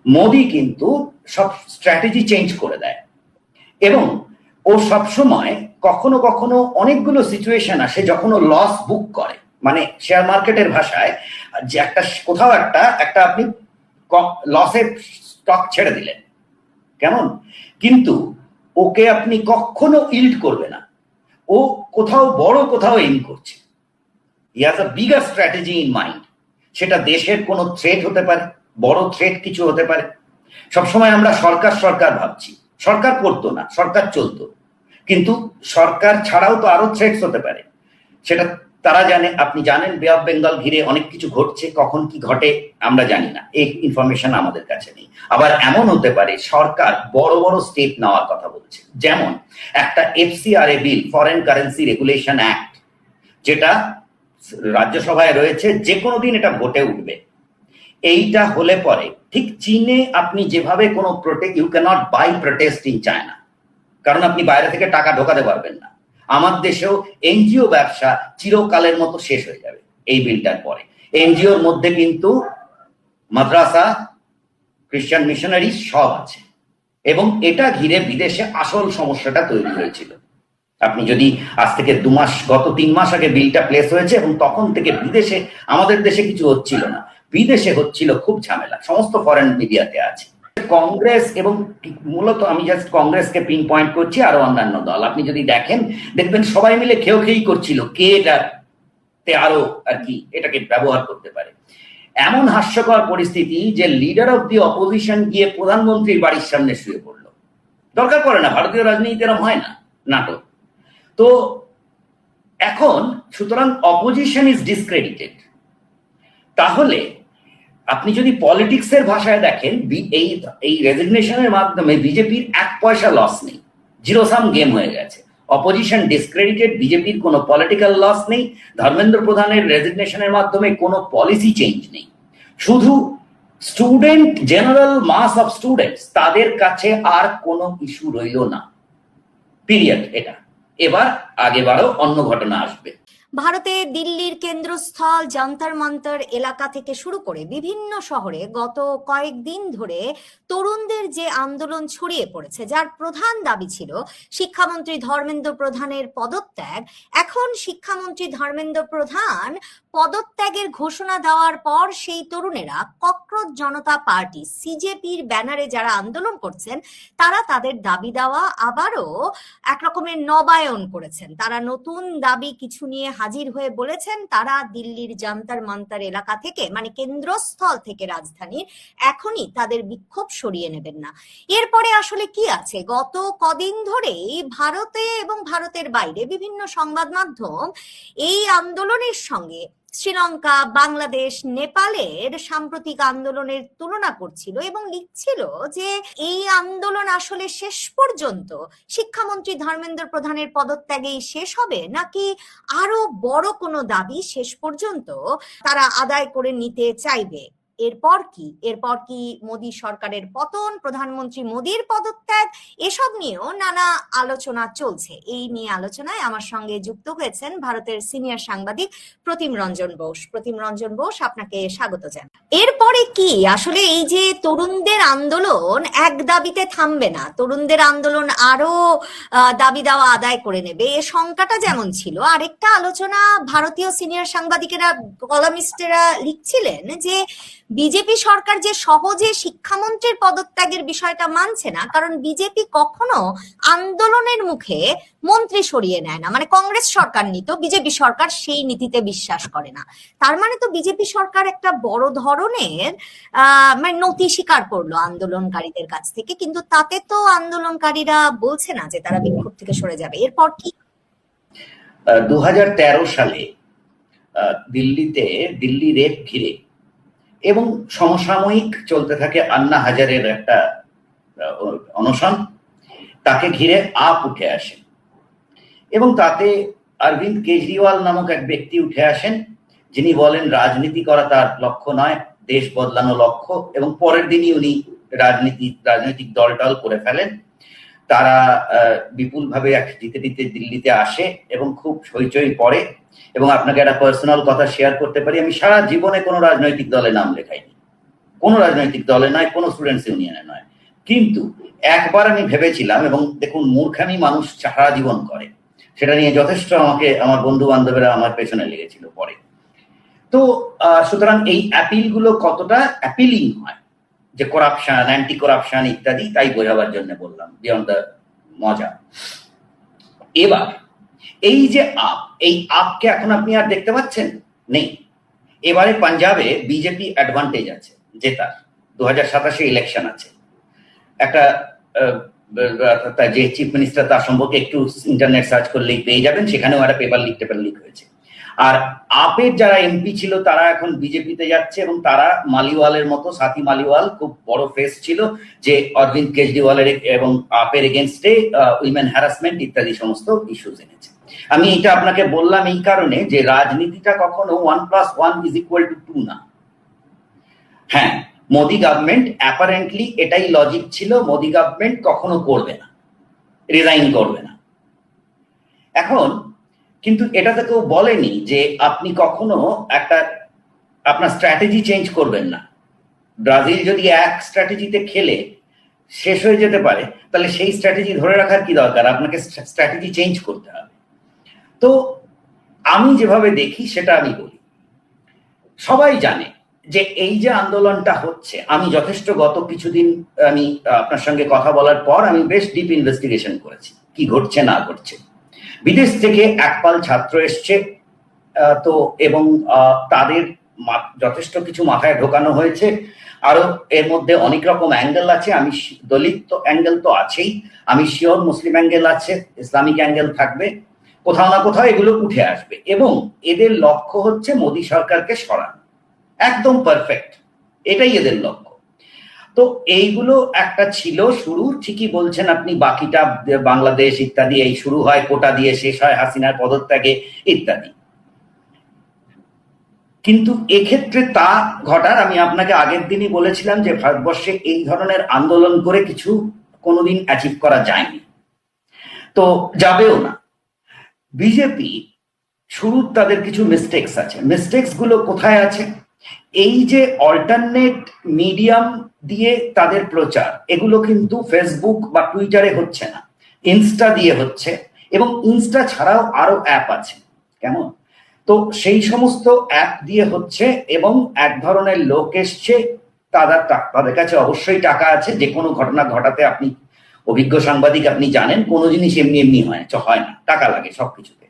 মোদি কিন্তু সব strategy change করে দেয় এবং ও সবসময় কখনো কখনো অনেকগুলো সিচুয়েশন আসে যখন ও লস বুক করে, মানে শেয়ার মার্কেটের ভাষায় যে একটা কোথাও একটা একটা আপনি লসের স্টক ছেড়ে দিলেন কেমন, কিন্তু ওকে আপনি কখনো ইল্ড করবে না, ও কোথাও বড় কোথাও এইম করছে, he has a bigger strategy in mind. সেটা দেশের কোনো থ্রেট হতে পারে, বড় থ্রেট কিছু হতে পারে। সবসময় আমরা সরকার সরকার ভাবছি, সরকার করতো না, সরকার চলতো, কিন্তু সরকার ছাড়াও তো আরো থ্রেটস হতে পারে, সেটা তারা জানে। আপনি জানেন বে অফ বেঙ্গল ঘিরে অনেক কিছু ঘটছে, কখন কি ঘটে আমরা জানি না, এই ইনফরমেশন আমাদের কাছে নেই। আবার এমন হতে পারে সরকার বড় বড় স্টেপ নেওয়ার কথা বলছে, যেমন একটা এফসিআরএ বিল, ফরেন কারেন্সি রেগুলেশন অ্যাক্ট, যেটা রাজ্যসভায় রয়েছে, যে কোনো দিন এটা ভোটে উঠবে। এইটা হলে পরে ঠিক চীনে আপনি যেভাবে কোনো you can't by protest in China, কারণ আপনি বাইরে থেকে টাকা ঢোকাতে পারবেন না। আমার দেশেও এনজিও ব্যবসা চিরকালের মতো শেষ হয়ে যাবে এই বিলটার পরে। এনজিওর মধ্যে কিন্তু মাদ্রাসা, খ্রিস্টান মিশনারি সব আছে, এবং এটা ঘিরে বিদেশে আসল সমস্যাটা তৈরি হয়েছিল। আপনি যদি আজ থেকে 2 মাস, গত 3 মাস আগে বিলটা প্লেস হয়েছে, এবং তখন থেকে বিদেশে, আমাদের দেশে কিছু হচ্ছিল না, বিদেশে হচ্ছিল খুব ঝামেলা, সমস্ত ফরেন মিডিয়াতে আছে। কংগ্রেস, এবং মূলত আমি জাস্ট কংগ্রেসকে পিন পয়েন্ট করছি, আরো অন্যান্য দল আপনি যদি দেখেন, দেখবেন সবাই মিলে খেয়েই করছিল কে এটাতে আরো আর কি এটাকে ব্যবহার করতে পারে। এমন হাস্যকর পরিস্থিতি যে লিডার অফ দি অপোজিশন গিয়ে প্রধানমন্ত্রীর বাড়ির সামনে শুয়ে পড়লো। দরকার পড়ে না, ভারতীয় রাজনীতিতে এরকম হয় না, নাটক। তো এখন সুতরাং অপোজিশন ইজ ডিসক্রেডিটেড। তাহলে আপনি যদি পলিটিক্সের ভাষায় দেখেন, এই রেজিগনেশনের মাধ্যমে বিজেপির 1 পয়সা লস নেই, জিরো সাম গেম হয়ে গেছে। অপোজিশন ডিসক্রেডিটেড, বিজেপির কোনো পলিটিক্যাল লস নেই, ধর্মেন্দ্র প্রধানের রেজিগনেশনের মাধ্যমে কোনো পলিসি চেঞ্জ নেই, শুধু student, general mass of students, তাদের কাছে আর কোনো ইস্যু রইল না, পিরিয়ড। এটা এবার আগেবারও অন্য ঘটনা আসবে। ভারতে দিল্লির কেন্দ্রস্থল যন্তর মন্তর এলাকা থেকে শুরু করে বিভিন্ন শহরে গত কয়েকদিন ধরে তরুণদের যে আন্দোলন ছড়িয়ে পড়েছে, যার প্রধান দাবি ছিল শিক্ষামন্ত্রী ধর্মেন্দ্র প্রধানের পদত্যাগ। এখন শিক্ষামন্ত্রী ধর্মেন্দ্র প্রধান পদত্যাগের ঘোষণা দেওয়ার পর সেই তরুণেরা ককরোচ জনতা পার্টি সিজেপির ব্যানারে যারা আন্দোলন করছেন, তারা তাদের দাবি দেওয়া আবারও একরকমের নবায়ন করেছেন। তারা নতুন দাবি কিছু নিয়ে হাজির হয়ে বলেছেন তারা দিল্লির যন্তর মন্তর এলাকা থেকে, মানে কেন্দ্রস্থল থেকে রাজধানীর, এখনই তাদের বিক্ষোভ সরিয়ে নেবেন না। এরপরে আসলে কি আছে, গত কদিন ধরেই ভারতে এবং ভারতের বাইরে বিভিন্ন সংবাদ মাধ্যম এই আন্দোলনের সঙ্গে শ্রীলঙ্কা, বাংলাদেশ, নেপালের সাম্প্রতিক আন্দোলনের তুলনা করছিল এবং লিখছিল যে এই আন্দোলন আসলে শেষ পর্যন্ত শিক্ষামন্ত্রী ধর্মেন্দ্র প্রধানের পদত্যাগেই শেষ হবে, নাকি আরো বড় কোনো দাবি শেষ পর্যন্ত তারা আদায় করে নিতে চাইবে। এরপর কি মোদী সরকারের পতন, প্রধানমন্ত্রী মোদীর পদত্যাগ, এসব নিয়েও নানা আলোচনা চলছে। এই নিয়ে আলোচনায় আমার সঙ্গে যুক্ত হয়েছেন ভারতের সিনিয়র সাংবাদিক প্রতিম রঞ্জন বোস। প্রতিম রঞ্জন বোস, আপনাকে স্বাগত জানাই। এরপরে কি আসলে এই যে তরুণদের আন্দোলন এক দাবিতে থামবে না, তরুণদের আন্দোলন আরো দাবি দেওয়া আদায় করে নেবে, এ শঙ্কাটা যেমন ছিল, আরেকটা আলোচনা ভারতীয় সিনিয়র সাংবাদিকেরা, কলামিস্টেরা লিখছিলেন যে বিজেপি সরকার যে সহজে শিক্ষামন্ত্রীর পদত্যাগের বিষয়টা মানছে না, কারণ বিজেপি কখনো আন্দোলনের মুখে মন্ত্রী সরিয়ে নেয় না। মানে কংগ্রেস সরকার নিত, বিজেপি সরকার সেই নীতিতে বিশ্বাস করে না। তার মানে তো বিজেপি সরকার একটা বড় ধরনের মানে নতি স্বীকার করলো আন্দোলনকারীদের কাছ থেকে, কিন্তু তাতে তো আন্দোলনকারীরা বলছে না যে তারা বিক্ষোভ থেকে সরে যাবে। এরপর কি? 2013 সালে দিল্লিতে দিল্লি রেপ ঘিরে এবং সমসাময়িক চলতে থাকে আন্না হাজারের একটা অনশন, তাকে ঘিরে আপ উঠে আসে এবং তাতে অরবিন্দ কেজরিওয়াল নামক এক ব্যক্তি উঠে আসেন, যিনি বলেন রাজনীতি করা তার লক্ষ্য নয়, দেশ বদলানো লক্ষ্য, এবং পরের দিনই উনি রাজনৈতিক দলটল করে ফেলেন। তারা বিপুলভাবে জিতে দিল্লিতে আসে এবং খুব হইচই পড়ে। এবং আপনাকে একটা পার্সোনাল কথা শেয়ার করতে পারি, আমি সারা জীবনে কোনো রাজনৈতিক দলে নাম লেখাইনি, কোনো রাজনৈতিক দলে নয়, কোনো স্টুডেন্টস ইউনিয়নে নয়। কিন্তু একবার আমি ভেবেছিলাম, এবং দেখুন মূর্খামি মানুষ সারা জীবন করে, সেটা নিয়ে যথেষ্ট আমাকে আমার বন্ধু বান্ধবেরা আমার পেছনে লেগেছিল পরে। তো সুতরাং এই অ্যাপিলগুলো কতটা অ্যাপিলিং হয়, যে করাপশন, অ্যান্টি করাপশন ইত্যাদি, তাই বোঝাবার জন্য বললাম, বিয়ন্ড দ্য মজা। এবার এই যে এই আপকে এখন আপনি আর দেখতে পাচ্ছেন নেই। এবারে পাঞ্জাবে বিজেপি অ্যাডভান্টেজ আছে জেতার, 2027 ইলেকশন আছে। একটা যে চিফ মিনিস্টার তার সম্পর্কে একটু ইন্টারনেট সার্চ করলেই পেয়ে যাবেন, সেখানেও একটা পেপার লিক হয়েছে। আর আপের যারা এমপি ছিল তারা এখন বিজেপিতে যাচ্ছে, এবং তারা মালিওয়ালের মতো, সাথী মালিওয়াল খুব বড় ফেস ছিল, যে অরবিন্দ কেজরিওয়ালের এবং আপের এগেনস্টে উইমেন হ্যারাসমেন্ট ইত্যাদি সমস্ত ইস্যুজ এনেছে। আমি এটা আপনাকে বললাম এই কারণে যে রাজনীতিটা কখনো 1+1=2 না। হ্যাঁ, মোদি গভর্নমেন্ট অ্যাপারেন্টলি এটাই লজিক ছিল, মোদি গভর্নমেন্ট কখনো করবে না, রিজাইন করবে না। এখন কিন্তু এটাতে কেউ বলেনি যে আপনি কখনো আপনার স্ট্র্যাটেজি চেঞ্জ করবেন না। ব্রাজিল যদি এক স্ট্র্যাটেজিতে খেলে শেষ হয়ে যেতে পারে, তাহলে সেই স্ট্র্যাটেজি ধরে রাখার কি দরকার, আপনাকে স্ট্র্যাটেজি চেঞ্জ করতে হবে। তো আমি যেভাবে দেখি সেটা আমি বলি। সবাই জানে যে এই যে আন্দোলনটা হচ্ছে, আমি যথেষ্ট গত কিছুদিন আমি আপনার সঙ্গে কথা বলার পর আমি বেশ ডিপ ইনভেস্টিগেশন করেছি কি ঘটছে না ঘটছে। বিদেশ থেকে একপাল ছাত্র এসছে, তো এবং তাদের যথেষ্ট কিছু মাথায় ঢোকানো হয়েছে। আরো এর মধ্যে অনেক রকম অ্যাঙ্গেল আছে। আমি দলিত অ্যাঙ্গেল তো আছেই, আমি শিওর মুসলিম অ্যাঙ্গেল আছে, ইসলামিক অ্যাঙ্গেল থাকবে, কোথাও না কোথাও এগুলো উঠে আসবে, এবং এদের লক্ষ্য হচ্ছে মোদী সরকারকে সরানো। একদম পারফেক্ট, এটাই এদের লক্ষ্য। তো এইগুলো একটা ছিল শুরু, ঠিকই বলছেন আপনি, বাকিটা বাংলাদেশ ইত্যাদি, এই শুরু হয় কোটা দিয়ে, শেষ হয় হাসিনার পদত্যাগে ইত্যাদি। কিন্তু এক্ষেত্রে তা ঘটার, আমি আপনাকে আগের দিনই বলেছিলাম যে ভারতবর্ষে এই ধরনের আন্দোলন করে কিছু কোনোদিন অ্যাচিভ করা যায়নি, তো যাবেও না। বিজেপি শুরু তাদের কিছু মিস্টেক্স আছে। মিস্টেক্স গুলো কোথায় আছে? এই যে অল্টারনেট মিডিয়াম দিয়ে তাদের প্রচার, এগুলো কিন্তু ফেসবুক বা টুইটারে হচ্ছে না, ইনস্টা দিয়ে হচ্ছে, এবং ইনস্টা ছাড়াও আরো অ্যাপ আছে, কেমন? তো সেই সমস্ত অ্যাপ দিয়ে হচ্ছে, এবং এক ধরনের লোক এসছে, তাদের কাছে অবশ্যই টাকা আছে। যে কোনো ঘটনা ঘটাতে, আপনি অভিজ্ঞ সাংবাদিক, আপনি জানেন কোনো জিনিস এমনি এমনি হয় না, টাকা লাগে সবকিছুতে।